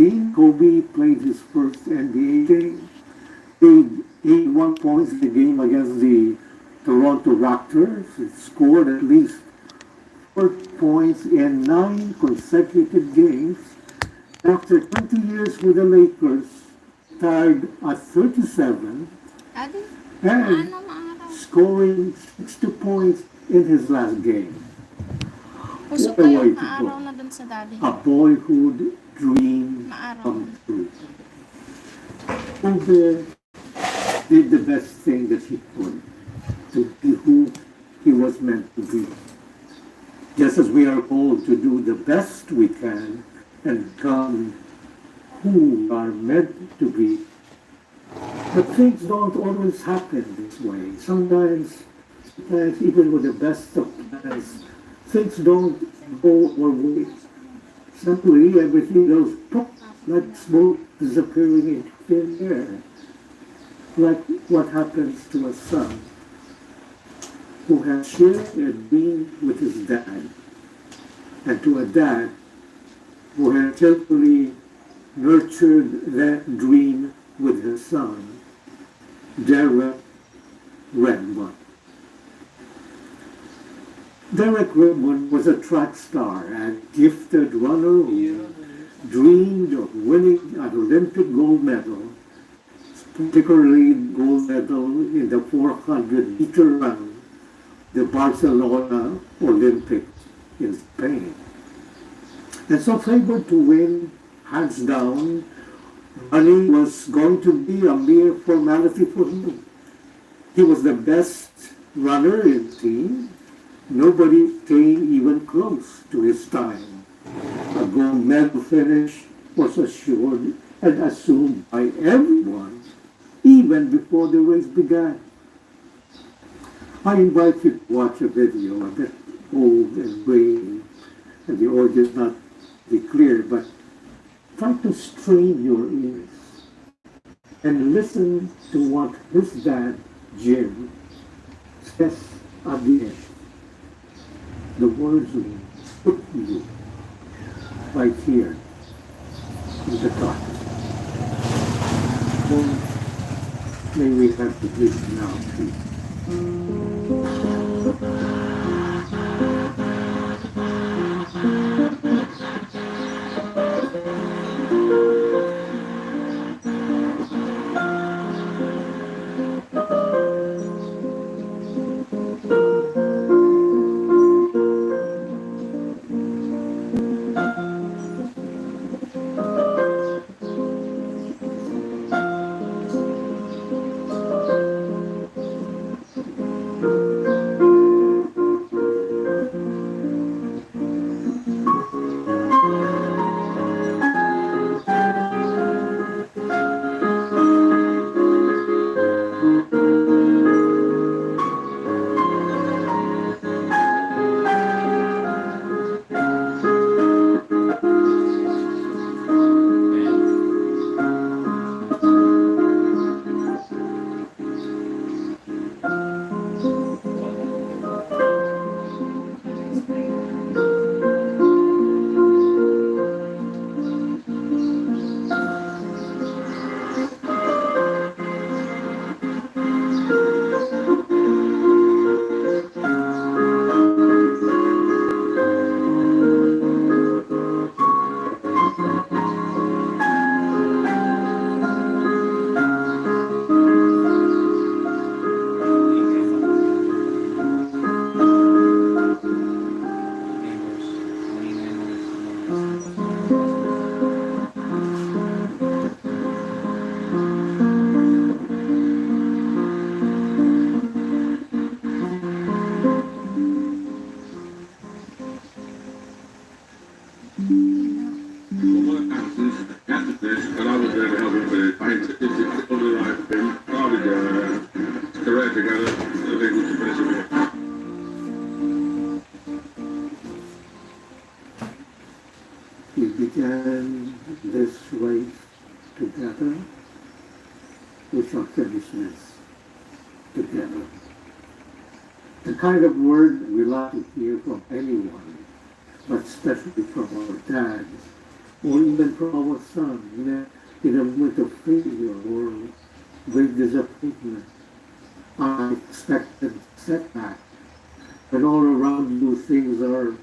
2015, Kobe played his first NBA game. He 81 points in the game against the Toronto Raptors. He scored at least 4 points in 9 consecutive games. After 20 years with the Lakers, tied at 37 Adi, and maano maaraw. scoring 60 points in his last game. Puso What a kayo, way to maaraw go. na dun sa daddy. A boyhood dream Maaraw come na. true. Kobe did the best thing that he could to be who he was meant to be. Just as we are called to do the best we can and become who we are meant to be. But things don't always happen this way. Sometimes even with the best of plans, things don't go our way. Simply everything goes pop, like smoke disappearing into thin air. Like what happens to a son who has shared a dream with his dad, and to a dad who has carefully nurtured that dream with his son, Derek Redmond. Derek Redmond was a track star and gifted runner who dreamed of winning an Olympic gold medal, particularly gold medal in the 400-meter run, the Barcelona Olympics in Spain. And so favored to win, hands down, running was going to be a mere formality for him. He was the best runner in the team. Nobody came even close to his time. A gold medal finish was assured and assumed by everyone, even before the race began. I invite you to watch a video, a bit old and grainy, and the audio is not be clear, but try to strain your ears and listen to what his dad, Jim, says at the end. The words will put you right here in the dark. Oh, may we have to listen now, please. We began this race together. We shall finish this together. The kind of word we like to hear from anyone, but especially from our dads, or even from our son in a moment of failure or great disappointment, unexpected setback, when all around you things are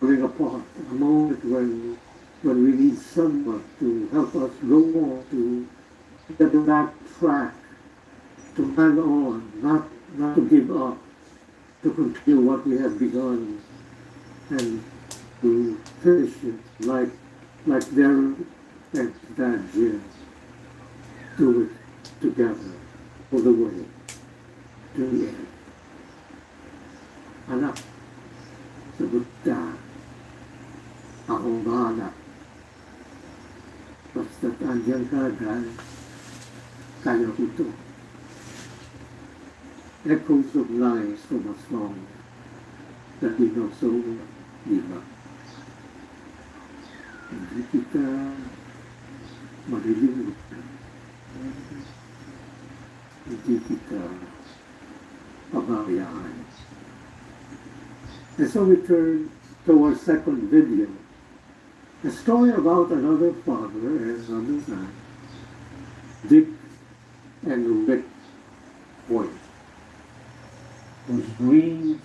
falling apart. A moment when we need someone to help us go on, to get back track, to hang on, not to give up, to continue what we have begun, and to finish it like Darren and Dad Jim. Do it together all the way to the end. Anak, sagot ka, ako bahala. Basta't andyan ka dahil kaya ko ito. Echoes of lines from a song that we know so well, di ba? Hindi kita malilimutan. Hindi kita pabayaan. And so we turn to our second video, a story about another father and another son, Dick and Rick Hoyt, whose dreams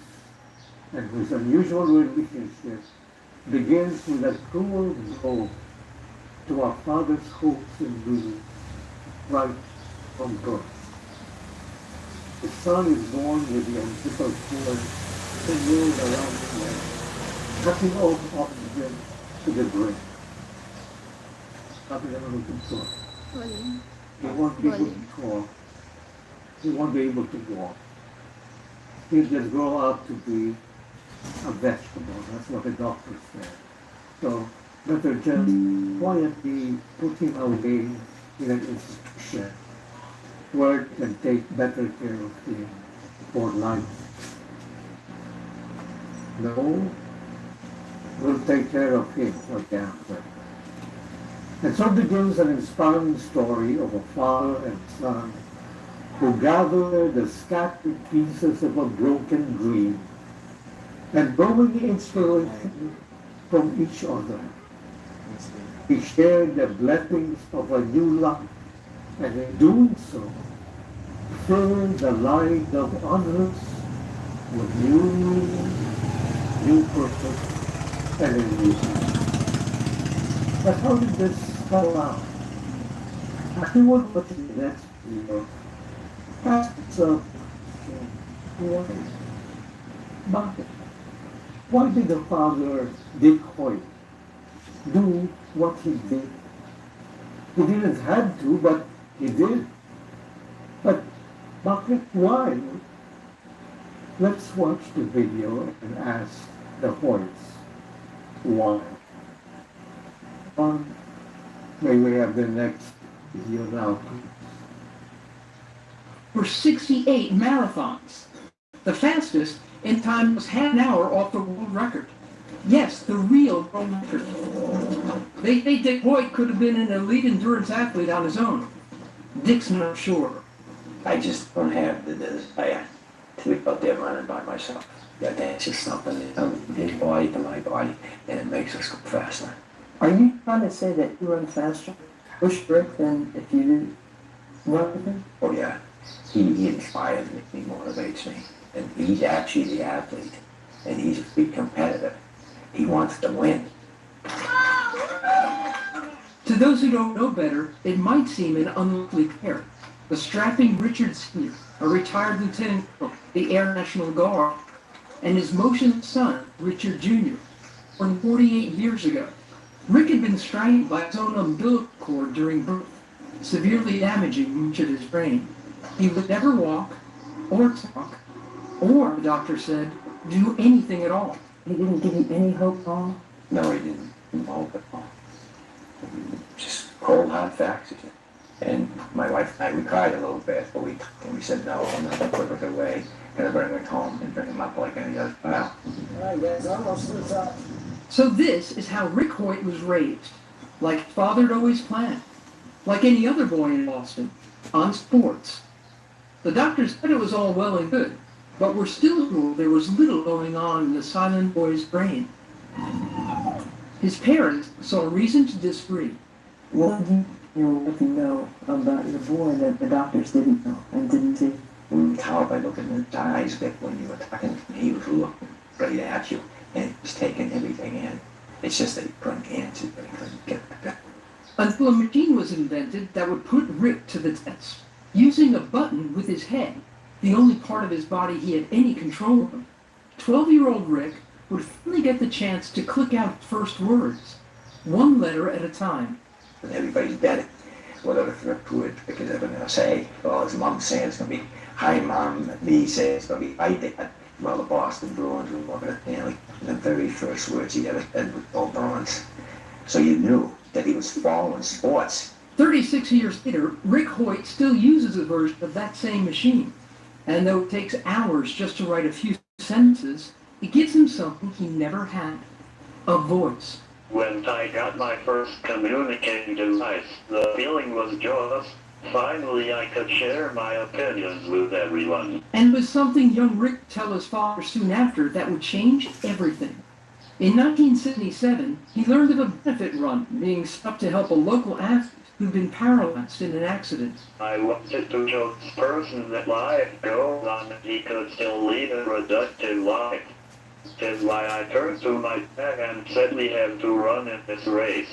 and whose unusual relationship begins with a cruel blow to our father's hopes and dreams right from birth. The son is born with the umbilical cord spinning around his neck, cutting off oxygen to the brain. Sabi naman ng talk. He won't be able to talk. He won't be able to walk. He'll just grow up to be a vegetable. That's what the doctor said. So better just quietly put him away in an institution where it can take better care of him for life. No, we'll take care of him for cancer. And so begins an inspiring story of a father and son who gather the scattered pieces of a broken dream and drawing inspiration from each other. We share the blessings of a new life, and in doing so, fill the light of others with new meaning, new purpose, and a new life. But how did this come out? After what was the next video, ask yourself, why? Why did the father, Dick Hoyt, do what he did? He didn't have to, but he did. But why? Let's watch the video and ask the Hoyts why. May we have the next video now, please. For 68 marathons. The fastest in time was half an hour off the world record. Yes, the real world record. They think Dick Hoyt could have been an elite endurance athlete on his own. Dick's not sure. I just don't have the desire to be out there running by myself. Yeah, that's just something that comes from his body to my body, and it makes us go faster. Are you trying to say that you run faster, push Rick, than if you didn't run with him? Oh yeah, he inspires me, he motivates me. And he's actually the athlete, and he's a big competitor. He wants to win. To those who don't know better, it might seem an unlikely pair. The strapping Richard Sr., a retired lieutenant of the Air National Guard, and his motionless son, Richard Jr., born 48 years ago. Rick had been strangled by his own umbilical cord during birth, severely damaging much of his brain. He would never walk, or talk, or, the doctor said, do anything at all. He didn't give you any hope at all? No, he didn't involve at all. Just cold, hard facts. And my wife and I, we cried a little bit, but we said, no, I'm not going to put Rick away. I'm going to bring Rick home and bring him up like any other child. All right, guys, almost to the top. So this is how Rick Hoyt was raised, like father had always planned, like any other boy in Boston, on sports. The doctors said it was all well and good, but we're still sure there was little going on in the silent boy's brain. His parents saw reason to disagree. What did your wife know about your boy that the doctors didn't know and didn't see? You can tell by looking in his eyes that when you were talking to him, he was looking right at you and he was taking everything in. It's just that he couldn't answer, but he couldn't get it back. Until a machine was invented that would put Rick to the test. Using a button with his head, the only part of his body he had any control of, 12-year-old Rick would finally get the chance to click out first words, one letter at a time. And everybody's betting whether Rick would, because they're going to say, well, his mom saying it's going to be, hi, Mom, and me saying it's going to be, hi, Dad. Well, the Boston Bruins were looking at, like, the very first words he ever said was, oh, Bruins. So you knew that he was following sports. 36 years later, Rick Hoyt still uses a version of that same machine. And though it takes hours just to write a few sentences, it gives him something he never had, a voice. When I got my first communicating device, the feeling was just, finally I could share my opinions with everyone. And it was something young Rick would tell his father soon after that would change everything. In 1977, he learned of a benefit run being set up to help a local athlete who'd been paralyzed in an accident. I wanted to show this person that life goes on and he could still lead a productive life. That's why I turned to my dad and said we have to run in this race.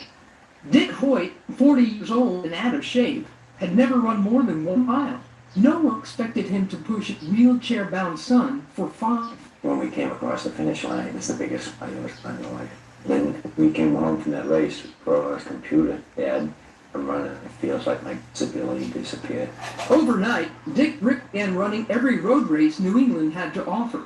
Dick Hoyt, 40 years old and out of shape, had never run more than 1 mile. No one expected him to push his wheelchair-bound son for 5. When we came across the finish line, it's the biggest fight of my life. Then we came home from that race, brought his computer, Dad, I'm running. It feels like my disability disappeared. Overnight, Dick Rick began running every road race New England had to offer.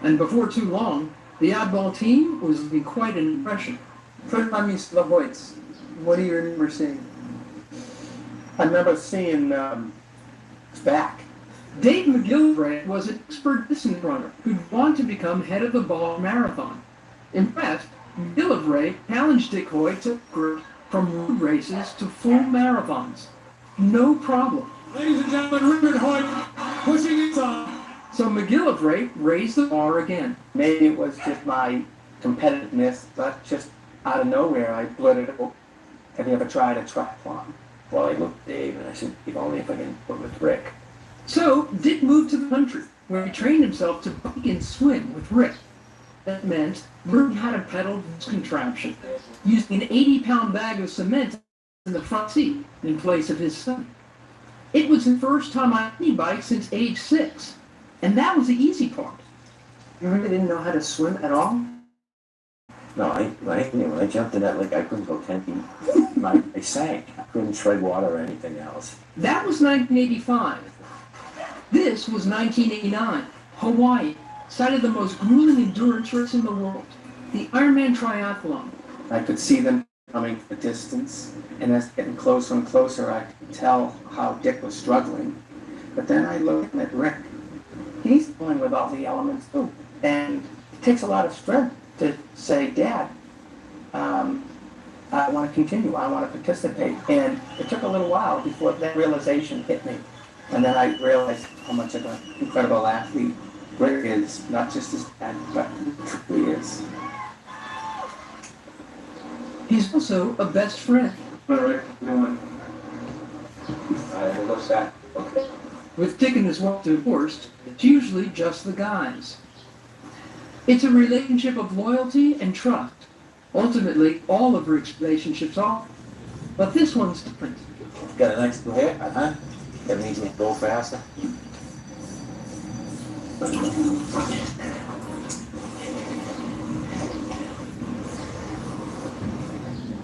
And before too long, the oddball team was leaving quite an impression. First time you saw the Hoyts, what do you remember seeing? I remember seeing his back. Dave McGillivray was an expert distance runner who'd want to become head of the Boston Marathon. Impressed, McGillivray challenged Dick Hoyt to upgrade from road races to full marathons. No problem. Ladies and gentlemen, Richard Hoyt pushing it on. So McGillivray raised the bar again. Maybe it was just my competitiveness, but just out of nowhere I blurted out, have you ever tried a triathlon? Well, I looked at Dave and I said, if only if I can put with Rick. So Dick moved to the country, where he trained himself to bike and swim with Rick. That meant learning how to pedal this contraption, using an 80-pound bag of cement in the front seat in place of his son. It was the first time on any bike since age 6, and that was the easy part. You really didn't know how to swim at all? No, when I jumped in that lake, I couldn't go 10 feet. I sank. I couldn't tread water or anything else. That was 1985. This was 1989, Hawaii, site of the most grueling endurance race in the world, the Ironman Triathlon. I could see them coming from a distance, and as getting closer and closer, I could tell how Dick was struggling. But then I looked at Rick. He's dealing with all the elements too, and it takes a lot of strength to say, Dad, I want to continue, I want to participate. And it took a little while before that realization hit me. And then I realized how much of an incredible athlete Rick is, not just his dad, but he truly is. He's also a best friend. What Rick doing? I looked back. Okay. With Dick and his wife divorced, it's usually just the guys. It's a relationship of loyalty and trust. Ultimately, all of Rick's relationships are. But this one's different. Got a nice new haircut, huh? That means me to go faster.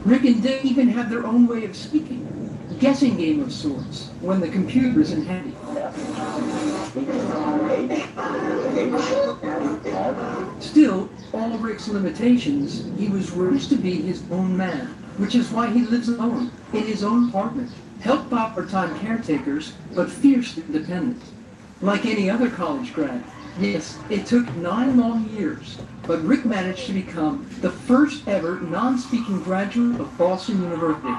Rick and Dick even have their own way of speaking. A guessing game of sorts, when the computer isn't handy. Still, all Rick's limitations, he was raised to be his own man, which is why he lives alone, in his own apartment, helped by part-time caretakers, but fiercely independent. Like any other college grad, yes, it took 9 long years, but Rick managed to become the first ever non-speaking graduate of Boston University.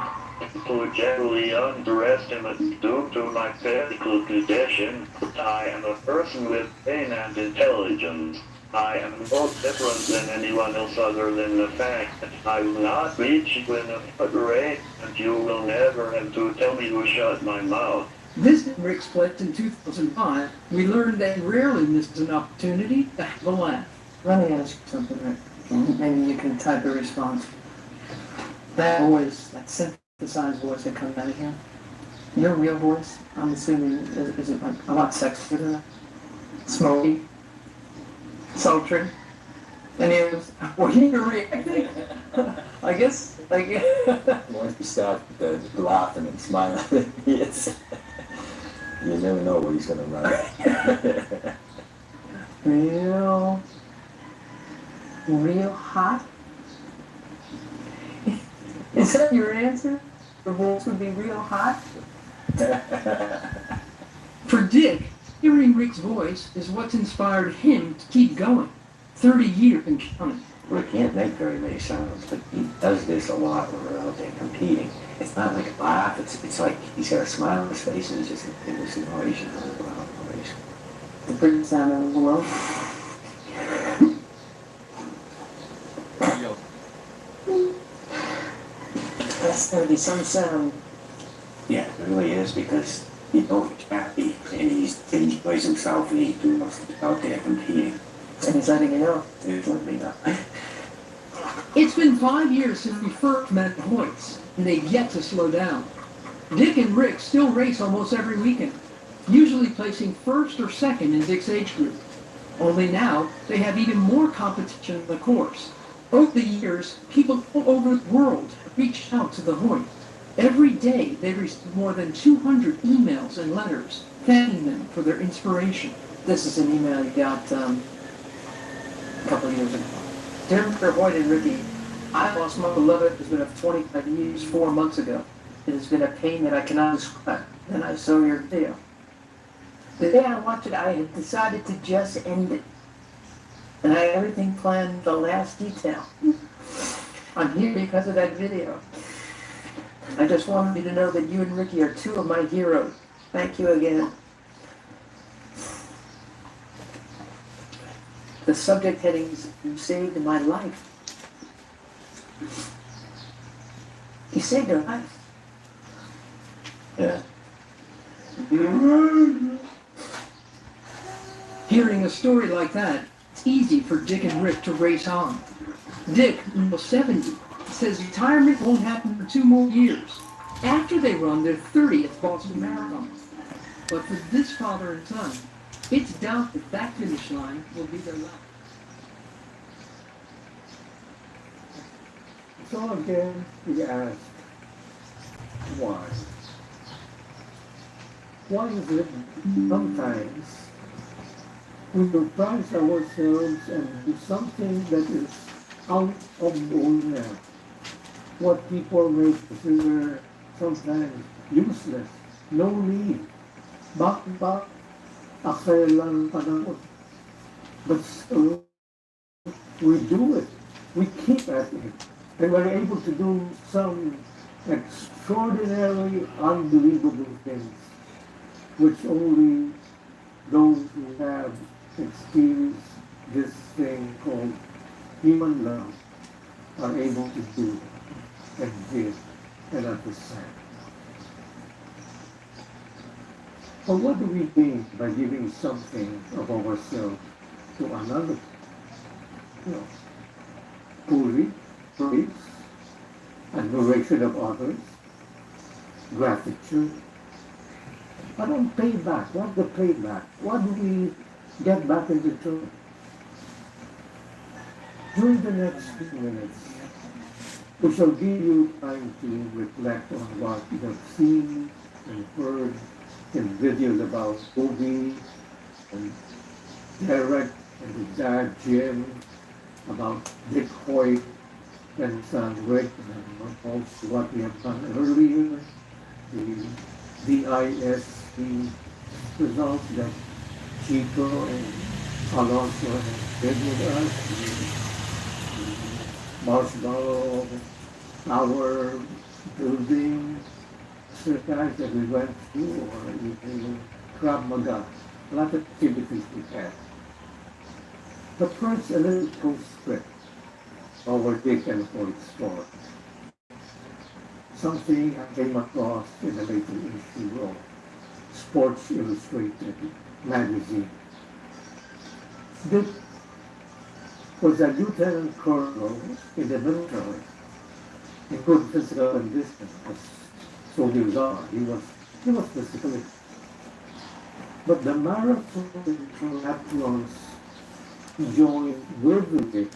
People generally underestimate me due to my physical condition. I am a person with brain and intelligence. I am no different than anyone else other than the fact that I will not reach you in a foot rate, and you will never have to tell me to shut my mouth. Visiting Rick's place in 2005, we learned that he rarely misses an opportunity to have a laugh. Let me ask you something, Rick. Maybe you can type a response. That voice, that synthesized voice that comes out of here, your real voice, I'm assuming, is it like a lot sexier than that? Smoky? Sultry? Any of those? What are you reacting? I guess, like... Once you start laughing and smiling, it's, you never know where he's gonna run. Real hot? Is that your answer? The voice would be real hot? For Dick, hearing Rick's voice is what's inspired him to keep going. 30 years and counting. Rick can't make very many sounds, but he does this a lot when we're out there competing. It's not like a laugh, it's like he's got a smile on his face and it's just in this noise, you know, loud noise. The biggest sound in the world? That's gonna be some sound. Yeah, it really is, because you know he's happy and he enjoys himself and he's out there competing. And he's letting you know. He's letting me know. It's been 5 years since we first met at Hoyt's, and they've yet to slow down. Dick and Rick still race almost every weekend, usually placing first or second in Dick's age group. Only now, they have even more competition in the course. Over the years, people all over the world reach out to the Hoyt. Every day, they receive more than 200 emails and letters thanking them for their inspiration. This is an email you got a couple of years ago. Dear Mr. Hoyt and Ricky, I lost my beloved husband of 25 years 4 months ago. It has been a pain that I cannot describe. Then I saw your video. The day I watched it, I had decided to just end it. And I had everything planned to the last detail. I'm here because of that video. I just wanted you to know that you and Ricky are two of my heroes. Thank you again. The subject heading is "You saved my life." You saved her life. Yeah. Hearing a story like that, it's easy for Dick and Rick to race on. Dick, now 70, says retirement won't happen for 2 more years. After they run their 30th Boston Marathon. But for this father and son, it's doubted that finish line will be their last. So again, we ask, why? Why is it sometimes we surprise ourselves and do something that is out of ordinary? What people may consider sometimes useless, no need. Bakit akailan panahon? But still, we do it. We keep at it. And we're able to do some extraordinarily unbelievable things, which only those who have experienced this thing called human love are able to do and give and understand. But what do we mean by giving something of ourselves to another? Fully, praise, admiration of others, gratitude. But on payback, what's the payback? What do we get back in return? During the next few minutes, we shall give you time to reflect on what you have seen and heard in videos about Kobe and Derek and his dad Jim, about Dick Hoyt and son Rick, and also what we have done earlier, the DISC results that Chico and Alonso have did with us, the marshmallow tower building exercise that we went through, or even Krav Maga, a lot of activities we had. The first a little postscript over Dick and Floyd's story. Something I came across in the later issue of Sports Illustrated magazine. Dick was a lieutenant colonel in the military, in good physical condition, as soldiers are. He was physically. But the marathon triathlons he joined with Dick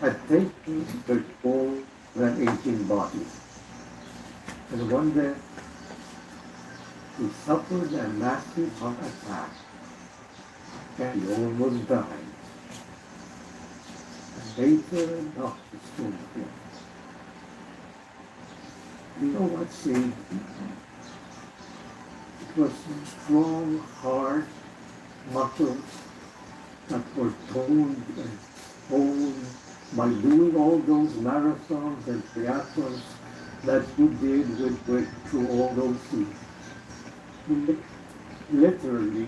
had taken their toll than 18 bodies. And one day, he suffered a massive heart attack and he almost died. And later, doctors told him, you know what saved him? It was strong heart muscles that were toned and honed by doing all those marathons and triathlons that you did with through all those years. He literally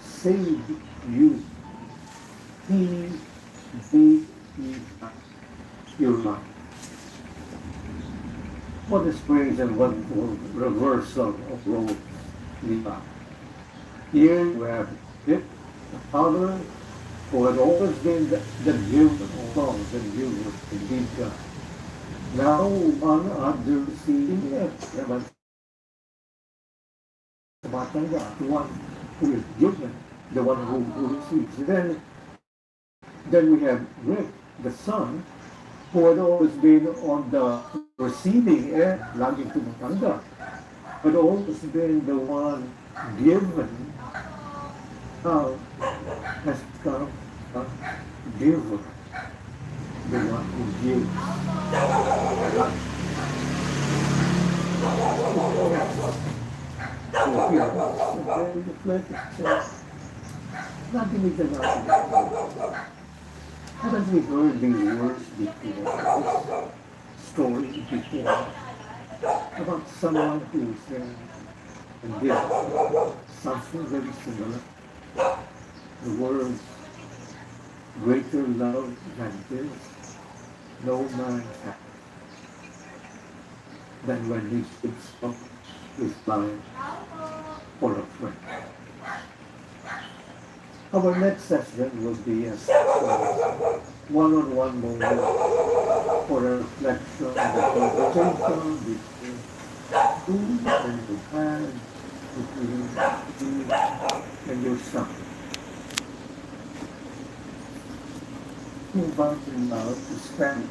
saved you. He gave you your life. What a strange and wonderful reversal of roles we have. Here we have Dick, the father, who had always been the giver, along the giver, the big guy. Now one other seeing the one who is given, the one who receives. Then we have Rick, the son, who had always been on the receiving end, laging tumatanda, but always been the one given, now has become a giver, the one who gives. So here, very reflective. Nothing is enough. Haven't we heard these words before? This story before? About someone who said and did something very similar. The words, greater love than this, no man has. Than when he speaks of his life for a friend. Our next session will be a one-on-one moment for a reflection on the conversation between you and your parents, between you and your son. Invite him now to spend